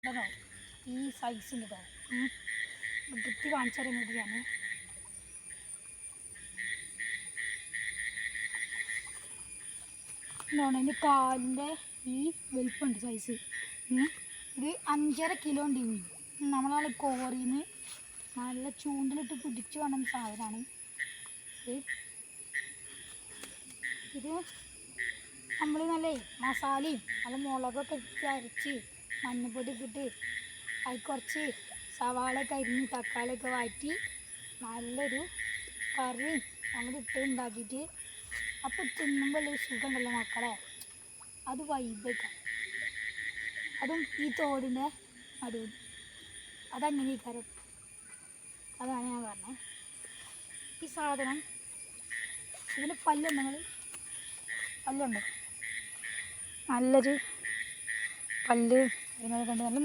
കേട്ടോ ഈ സൈസിൻ്റെ കേട്ടോ വൃത്തി കാണിച്ചു തരാൻ വേണ്ടിയാണ്. എന്താണ് എൻ്റെ കാലിൻ്റെ ഈ വലിപ്പമുണ്ട് സൈസ്. ഇത് 5.5 കിലോ ഉണ്ട്. നമ്മളാണ് കോറിന്ന് നല്ല ചൂണ്ടിലിട്ട് പിടിച്ചു കൊണ്ടുവന്ന സാധനമാണ് ഇത്. നമ്മൾ നല്ല മസാലയും നല്ല മുളകൊക്കെ ഇട്ട് അരച്ച് മഞ്ഞപ്പൊടിയൊക്കെ ഇട്ട് അതിൽ കുറച്ച് സവാളയൊക്കെ അരിഞ്ഞ് തക്കാളിയൊക്കെ വാറ്റി നല്ലൊരു കറിയും നമ്മളിട്ട് ഉണ്ടാക്കിയിട്ട് അപ്പോൾ തിന്നുമ്പോൾ ഒരു സുഖമുണ്ടല്ലോ മക്കളെ, അത് വൈബേക്കാം. അതും ഈ തോടിൻ്റെ നടുവിൽ അതങ്ങനെ ഇക്കാരം. അതാണ് ഞാൻ പറഞ്ഞത്. ഈ സാധനം ഇതിന് പല്ലുണ്ട്, പല്ലുണ്ട്, നല്ലൊരു പല്ല് ഇതിനൊക്കെ ഉണ്ട്. നല്ല